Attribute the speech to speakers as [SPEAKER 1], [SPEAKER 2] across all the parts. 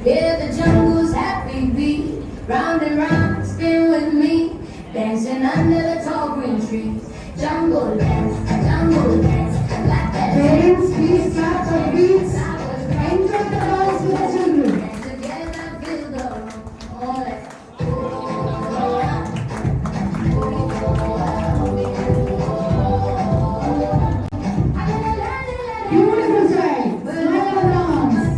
[SPEAKER 1] Yeah, the jungle's happy beat. Round and round, spin with me. Dancing under the tall green trees. Jungle dance, like that.
[SPEAKER 2] Parents, please start the beats. Enjoy the dance with the children.
[SPEAKER 1] Dance together, feel the room.
[SPEAKER 2] Beautiful child. Smile and dance.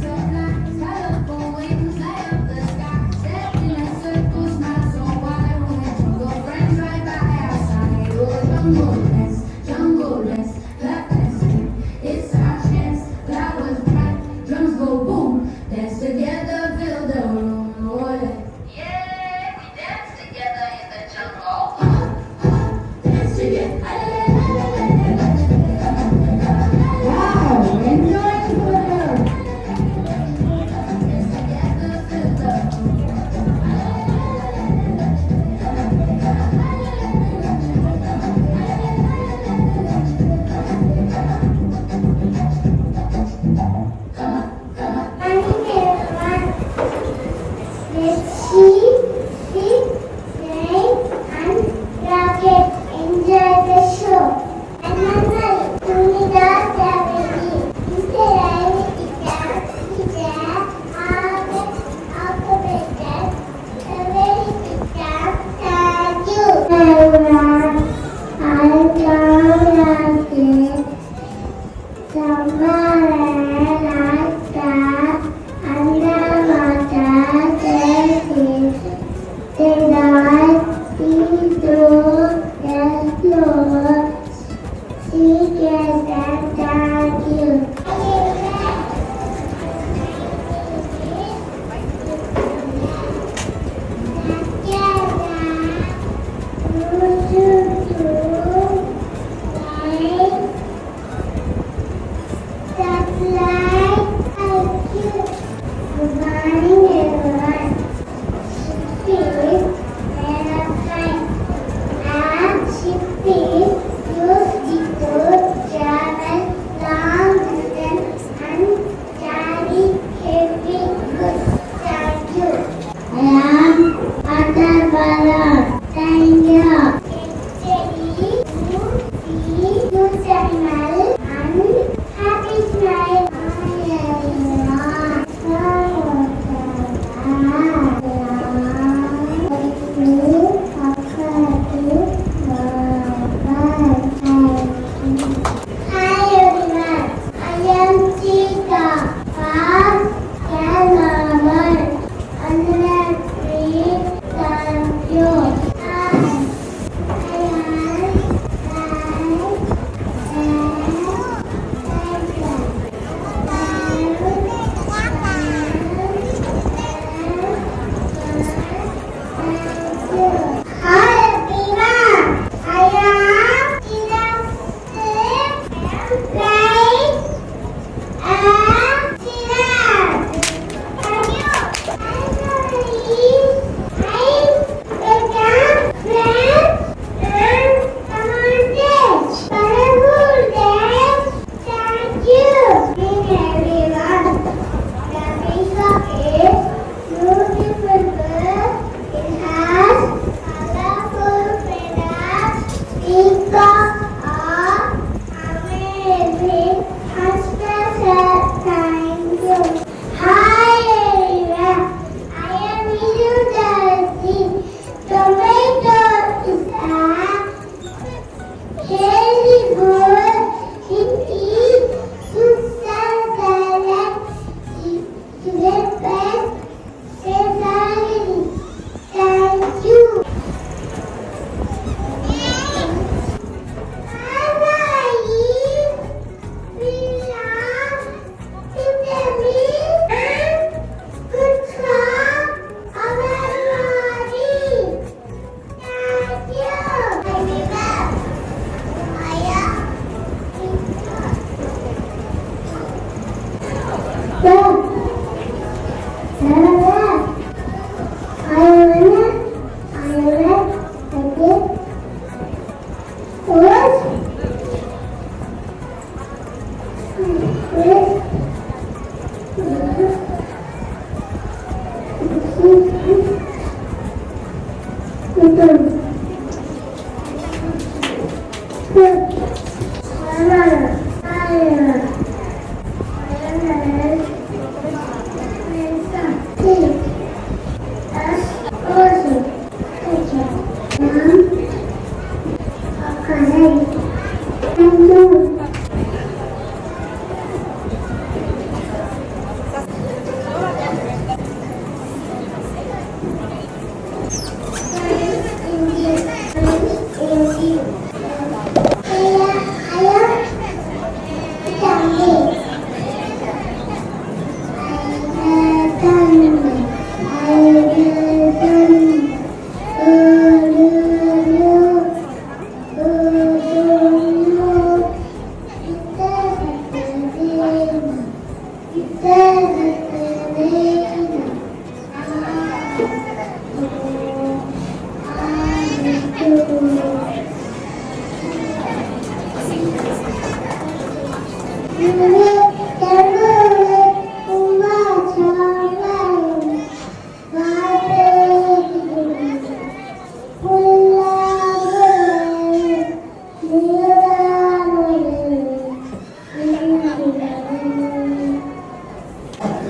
[SPEAKER 1] Colorful wings light up the sky. Step in a circle, smile so wide. When we jungle friends right by our side. Oh, jungle dance, clap and sing. It's our chance. Flowers bright, drums go boom. Dance together, fill the room. Oh, yeah, we dance together in the jungle. Dance together.
[SPEAKER 2] Wow, enjoy it further.
[SPEAKER 3] Enjoy the show. And remember, to the travel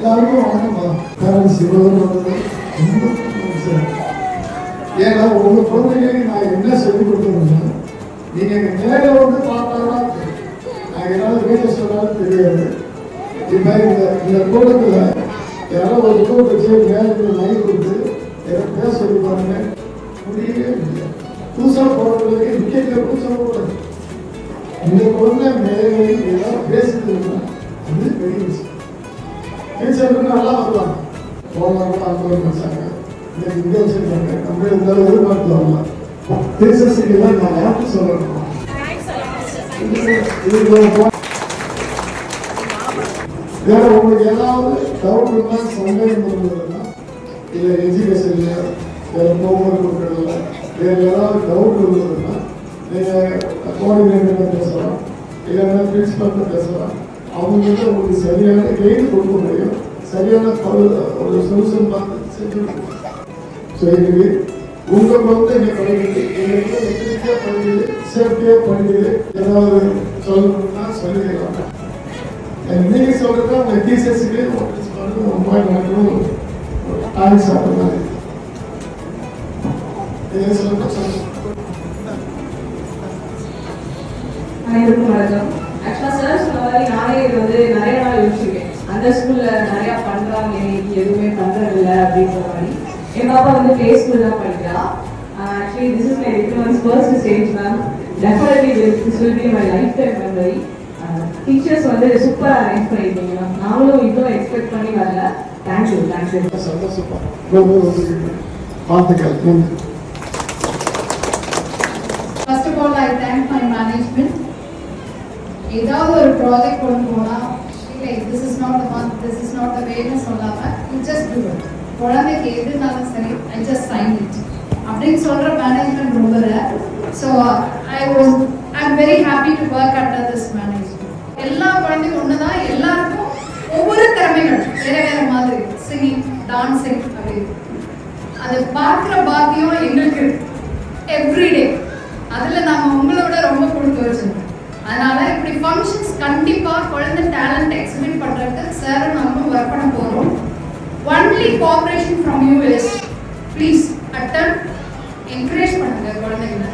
[SPEAKER 4] எல்லாருக்கும் வணக்கம். Parents ஏன்னா உங்க குழந்தைங்களுக்கு நான் என்ன சொல்லிக் கொடுத்தேன்னா நீங்க நேரில் வந்து பார்த்தாதான் நான் ஏதாவது வீட்டில் சொன்னாலும் தெரியாது. இப்போ இந்த கூட்டத்தில் யாரோ ஒரு கூட்டத்தை மேலே லைன் கொடுத்து எனக்கு பேச சொல்லி பாருங்க, முடியவே முடியாது. புதுசாக போகிறவங்களுக்கு விக்கெட்டில் புதுசாக போடுறது. இந்த குழந்தை மேலே ஏதாவது பேசுதுன்னா அது பெரிய விஷயம். டீச்சருக்கு நல்லா வருவாங்க. போனாலும் அங்கே வச்சாங்க, இன்னைக்கு இங்கே வச்சுருக்காங்க, நம்ம இருந்தாலும் எதிர்பார்த்து வரலாம். டீச்சர்ஸுக்கெல்லாம் நான் யாருக்கு சொல்லணும், வேற உங்களுக்கு ஏதாவது டவுட் இருந்தால் சந்தேகம் இருந்ததுன்னா இல்லை எஜுகேஷன்ல வேற ஹோம்ஒர்க் கொடுக்கறதுல வேற ஏதாவது டவுட் இருந்ததுன்னா நீங்கள் கோஆர்டினேட்டர் பேசலாம், இல்லைன்னா பிரின்சிபல்கிட்ட பேசலாம். அவங்ககிட்ட உங்களுக்கு சரியான கைடு கொடுக்க முடியும், சரியான ஒரு சொல்யூஷன் பார்த்து செஞ்சு கொடுக்கணும். ஸோ இன்னைக்கு உங்கள் குழந்தை படிக்குது, எங்களுக்கு எச்சரிக்கையாக படிக்குது, சேஃப்டியாக படிக்குது, ஏதாவது சொல்லணும்னா சொல்லிக்கலாம். நீங்கள் சொல்றது அவங்க டீச்சர்ஸுக்கு ரொம்ப நடக்கணும். டான்ஸ் ஆடுற மாதிரி
[SPEAKER 5] அனைவருக்கும் வணக்கம். ஆக்சுவலாக சார் சொன்ன மாதிரி நானே இது வந்து நிறைய நாள் யோசிச்சிருக்கேன். அந்த ஸ்கூலில் நிறையா பண்ணுறாங்க, இன்னைக்கு எதுவுமே பண்ணுறதில்ல அப்படின்ற மாதிரி. என் பாப்பா வந்து பிளே ஸ்கூல் தான் படிக்கிறா. Actually this is my little first stage ma'am. Definitely this will be my life time memory. Teachers வந்து சூப்பராக அரேஞ்ச் பண்ணியிருக்கீங்க மேம். நாங்களும் இவ்வளோ எக்ஸ்பெக்ட் பண்ணி வரல. Thank you thank you.
[SPEAKER 4] சந்தோஷப்பா பார்த்துக்கலாம்.
[SPEAKER 2] First of all, I thank my management. ஏதாவது ஒரு ப்ராஜெக்ட் கொண்டு போனா this is not the month, this is not the way ன்னு சொல்லாம you just do it. குழந்தைக்கு எதுனாலும் சரி I just sign it அப்படின்னு சொல்ற மேனேஜ்மெண்ட் ரொம்ப rare. So I'm very happy to work under this management. எல்லா குழந்தையும் ஒண்ணுதான், எல்லாருக்கும் ஒவ்வொரு திறமைகள் வேற வேற மாதிரி, சிங்கிங், டான்சிங் அப்படின்னு அதை பார்க்குற பாக்கியம் எங்களுக்கு எவ்ரிடே. அதுல நாம உங்களோட ரொம்ப கொடுத்து வச்சிருக்கோம். அதனால இப்படி ஃபங்க்ஷன்ஸ் கண்டிப்பா குழந்தை டேலண்ட் எக்ஸிபிட் பண்றதுக்கு சார் நாம ஒர்க் பண்ண போறோம். Only cooperation from you is please attend, encourage பண்ணுங்க குழந்தைங்களை.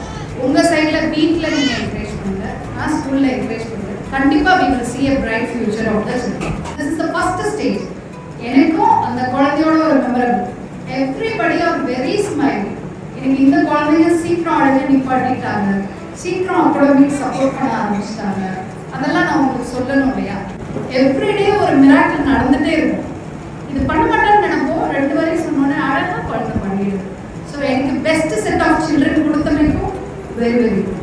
[SPEAKER 2] உங்க சைட்ல வீட்ல நீங்க என்கரேஜ் பண்ணுங்க, நான் ஸ்கூல்ல என்கரேஜ் பண்ணுங்க. கண்டிப்பா we will see a bright future of the children. This is the first stage. எனக்கும் அந்த குழந்தையோட ஒரு memorable. Everybody are very smiling. எனக்கு இந்த குழந்தைங்க சீக்கிரம் அழகு நிப்பாட்டிட்டாங்க, சீக்கிரம் அகாடமிக் சப்போர்ட் பண்ண ஆரம்பிச்சிட்டாங்க. அதெல்லாம் நான் உங்களுக்கு சொல்லணும் இல்லையா? எவ்ரிடே ஒரு மிராக்கிள் நடந்துட்டே இருக்கும். இது பண்ண மாட்டேன்னு நினைப்போம், 2 வரையும் சொன்னோன்னே அழகா குழந்தை பண்ணிடுது. ஸோ எனக்கு பெஸ்ட் செட் ஆஃப் சில்ட்ரன் கொடுத்தமைக்கும் வெரி வெரி குட்.